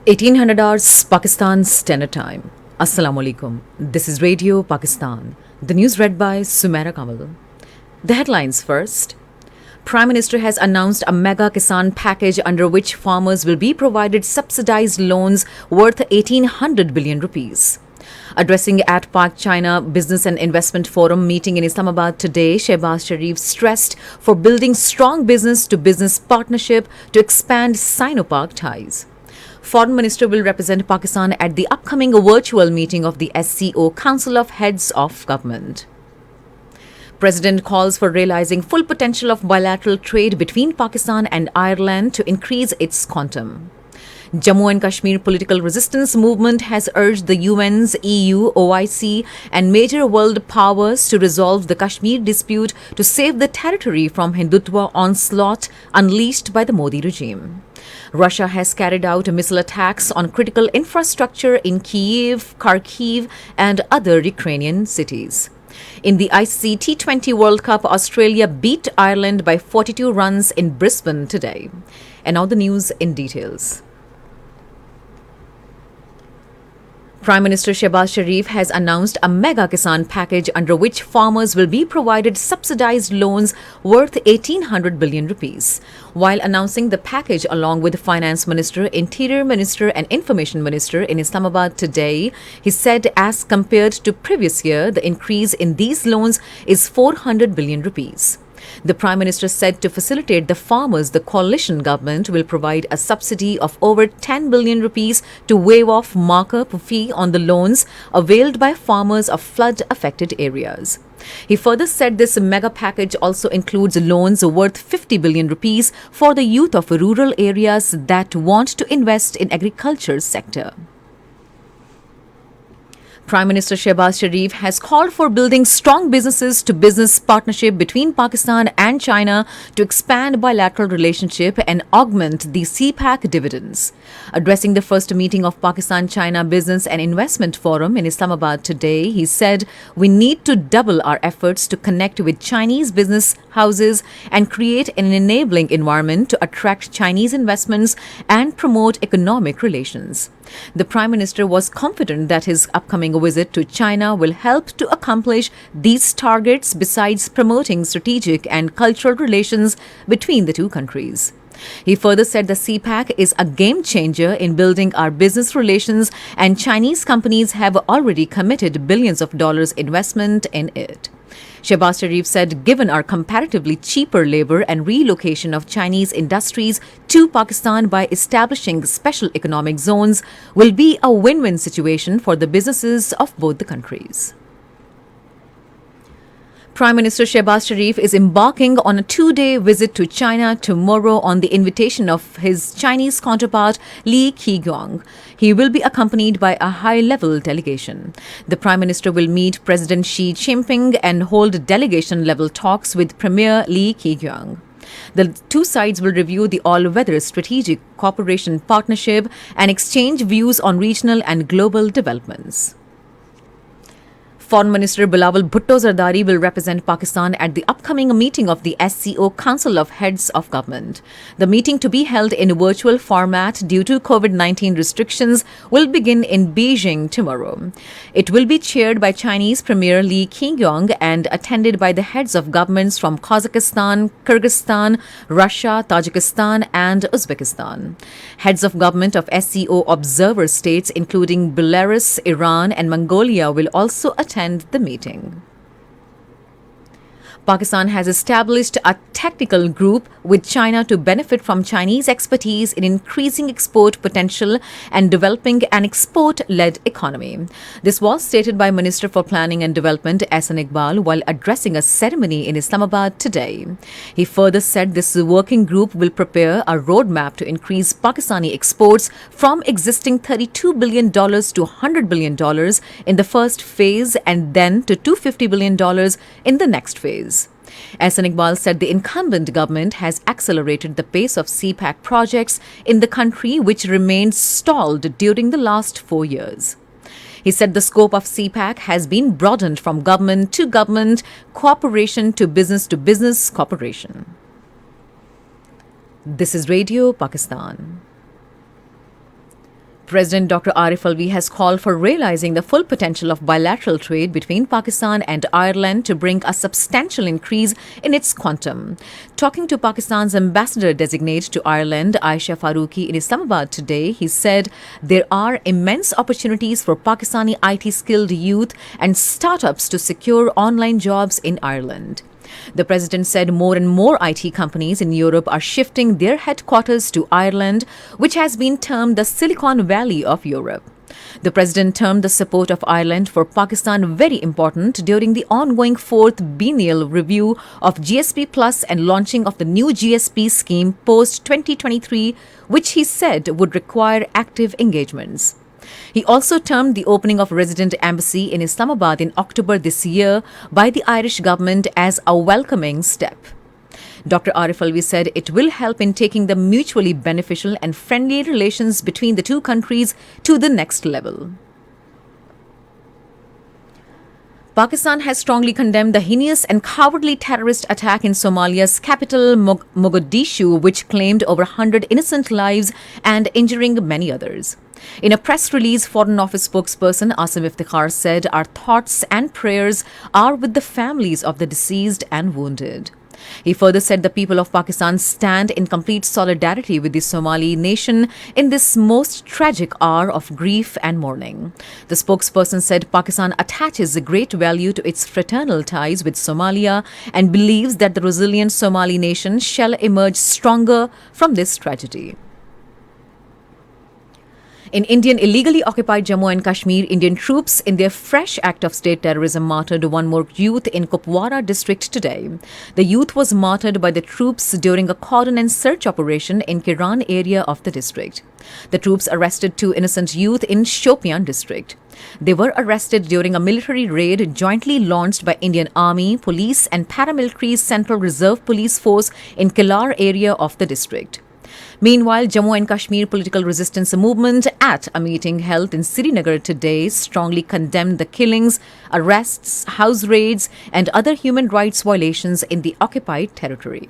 1800 hours Pakistan Standard Time. Assalamu alaikum. This is Radio Pakistan. The news read by Sumaira Kamal. The headlines first. Prime Minister has announced a mega Kisan package under which farmers will be provided subsidized loans worth 1800 billion rupees. Addressing at Pak China Business and Investment Forum meeting in Islamabad today, Shehbaz Sharif stressed for building strong business-to-business partnership to expand Sino-Pak ties. Foreign Minister will represent Pakistan at the upcoming virtual meeting of the SCO Council of Heads of Government. President calls for realizing full potential of bilateral trade between Pakistan and Ireland to increase its quantum. Jammu and Kashmir political resistance movement has urged the UN's EU, OIC and major world powers to resolve the Kashmir dispute to save the territory from Hindutva onslaught unleashed by the Modi regime. Russia has carried out missile attacks on critical infrastructure in Kyiv, Kharkiv and other Ukrainian cities. In the ICC T20 World Cup, Australia beat Ireland by 42 runs in Brisbane today. And now the news in details. Prime Minister Shehbaz Sharif has announced a mega Kisan package under which farmers will be provided subsidized loans worth 1800 billion rupees. While announcing the package along with Finance Minister, Interior Minister and Information Minister in Islamabad today, he said as compared to previous year, the increase in these loans is 400 billion rupees. The Prime Minister said to facilitate the farmers, the coalition government will provide a subsidy of over 10 billion rupees to waive off markup fee on the loans availed by farmers of flood-affected areas. He further said this mega package also includes loans worth 50 billion rupees for the youth of rural areas that want to invest in agriculture sector. Prime Minister Shehbaz Sharif has called for building strong business-to-business partnership between Pakistan and China to expand bilateral relationship and augment the CPAC dividends. Addressing the first meeting of Pakistan-China Business and Investment Forum in Islamabad today, he said, "We need to double our efforts to connect with Chinese business houses and create an enabling environment to attract Chinese investments and promote economic relations." The Prime Minister was confident that his upcoming visit to China will help to accomplish these targets besides promoting strategic and cultural relations between the two countries. He further said the CPAC is a game changer in building our business relations and Chinese companies have already committed billions of dollars investment in it. Shehbaz Sharif said given our comparatively cheaper labor and relocation of Chinese industries to Pakistan by establishing special economic zones will be a win-win situation for the businesses of both the countries. Prime Minister Shehbaz Sharif is embarking on a two-day visit to China tomorrow on the invitation of his Chinese counterpart Li Keqiang. He will be accompanied by a high-level delegation. The Prime Minister will meet President Xi Jinping and hold delegation-level talks with Premier Li Keqiang. The two sides will review the all-weather strategic cooperation partnership and exchange views on regional and global developments. Foreign Minister Bilawal Bhutto Zardari will represent Pakistan at the upcoming meeting of the SCO Council of Heads of Government. The meeting, to be held in a virtual format due to COVID-19 restrictions, will begin in Beijing tomorrow. It will be chaired by Chinese Premier Li Keqiang and attended by the heads of governments from Kazakhstan, Kyrgyzstan, Russia, Tajikistan and Uzbekistan. Heads of government of SCO observer states including Belarus, Iran and Mongolia will also attend the meeting. Pakistan has established a technical group with China to benefit from Chinese expertise in increasing export potential and developing an export-led economy. This was stated by Minister for Planning and Development Ahsan Iqbal while addressing a ceremony in Islamabad today. He further said this working group will prepare a roadmap to increase Pakistani exports from existing $32 billion to $100 billion in the first phase and then to $250 billion in the next phase. Ahsan Iqbal said the incumbent government has accelerated the pace of CPAC projects in the country, which remained stalled during the last 4 years. He said the scope of CPAC has been broadened from government to government cooperation to business cooperation. This is Radio Pakistan. President Dr. Arif Alvi has called for realizing the full potential of bilateral trade between Pakistan and Ireland to bring a substantial increase in its quantum. Talking to Pakistan's ambassador-designate to Ireland, Aisha Farooqi, in Islamabad today, he said there are immense opportunities for Pakistani IT-skilled youth and startups to secure online jobs in Ireland. The president said more and more IT companies in Europe are shifting their headquarters to Ireland, which has been termed the Silicon Valley of Europe. The president termed the support of Ireland for Pakistan very important during the ongoing fourth biennial review of GSP Plus and launching of the new GSP scheme post-2023, which he said would require active engagements. He also termed the opening of resident embassy in Islamabad in October this year by the Irish government as a welcoming step. Dr. Arif Alvi said it will help in taking the mutually beneficial and friendly relations between the two countries to the next level. Pakistan has strongly condemned the heinous and cowardly terrorist attack in Somalia's capital, Mogadishu, which claimed over 100 innocent lives and injuring many others. In a press release, Foreign Office spokesperson Asim Iftikhar said, "Our thoughts and prayers are with the families of the deceased and wounded." He further said the people of Pakistan stand in complete solidarity with the Somali nation in this most tragic hour of grief and mourning. The spokesperson said Pakistan attaches a great value to its fraternal ties with Somalia and believes that the resilient Somali nation shall emerge stronger from this tragedy. In Indian illegally occupied Jammu and Kashmir, Indian troops, in their fresh act of state terrorism, martyred one more youth in Kupwara district today. The youth was martyred by the troops during a cordon and search operation in Kiran area of the district. The troops arrested two innocent youth in Shopian district. They were arrested during a military raid jointly launched by Indian Army, Police and Paramilitary Central Reserve Police Force in Kilar area of the district. Meanwhile, Jammu and Kashmir Political Resistance Movement, at a meeting held in Srinagar today, strongly condemned the killings, arrests, house raids and other human rights violations in the occupied territory.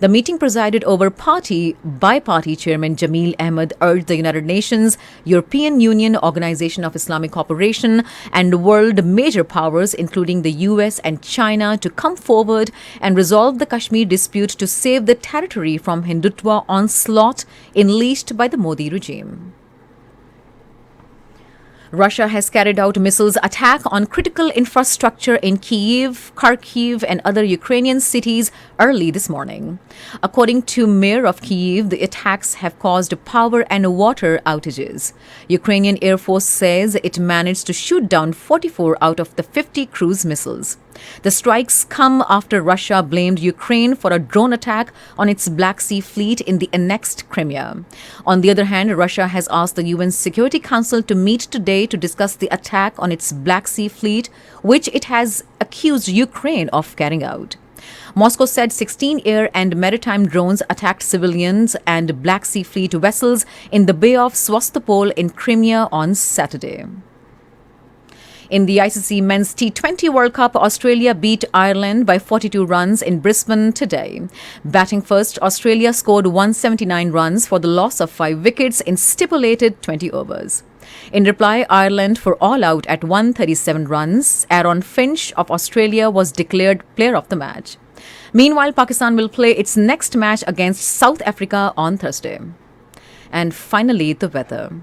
The meeting, presided over by party chairman Jamil Ahmed, urged the United Nations, European Union, Organization of Islamic Cooperation and world major powers including the US and China to come forward and resolve the Kashmir dispute to save the territory from Hindutva onslaught unleashed by the Modi regime. Russia has carried out missiles attack on critical infrastructure in Kyiv, Kharkiv and other Ukrainian cities early this morning. According to Mayor of Kyiv, the attacks have caused power and water outages. Ukrainian Air Force says it managed to shoot down 44 out of the 50 cruise missiles. The strikes come after Russia blamed Ukraine for a drone attack on its Black Sea fleet in the annexed Crimea. On the other hand, Russia has asked the UN Security Council to meet today to discuss the attack on its Black Sea fleet, which it has accused Ukraine of carrying out. Moscow said 16 air and maritime drones attacked civilians and Black Sea fleet vessels in the Bay of Sevastopol in Crimea on Saturday. In the ICC Men's T20 World Cup, Australia beat Ireland by 42 runs in Brisbane today. Batting first, Australia scored 179 runs for the loss of 5 wickets in stipulated 20 overs. In reply, Ireland for all out at 137 runs. Aaron Finch of Australia was declared player of the match. Meanwhile, Pakistan will play its next match against South Africa on Thursday. And finally, the weather.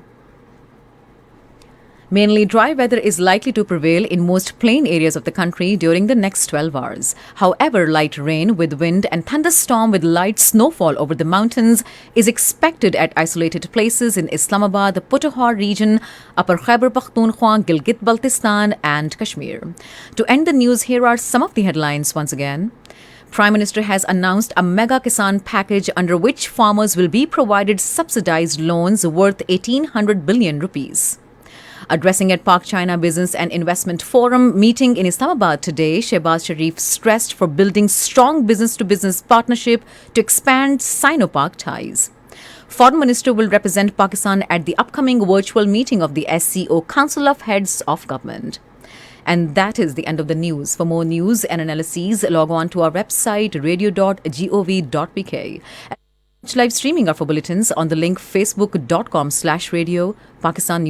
Mainly dry weather is likely to prevail in most plain areas of the country during the next 12 hours. However, light rain with wind and thunderstorm with light snowfall over the mountains is expected at isolated places in Islamabad, the Potahar region, Upper Khyber Pakhtunkhwa, Gilgit-Baltistan and Kashmir. To end the news, here are some of the headlines once again. Prime Minister has announced a mega Kisan package under which farmers will be provided subsidized loans worth 1,800 billion rupees. Addressing at Pak China Business and Investment Forum meeting in Islamabad today, Shehbaz Sharif stressed for building strong business-to-business partnership to expand Sino-Pak ties. Foreign Minister will represent Pakistan at the upcoming virtual meeting of the SCO Council of Heads of Government. And that is the end of the news. For more news and analyses, log on to our website radio.gov.pk. Live streaming our bulletins on the link facebook.com/radio Pakistan News.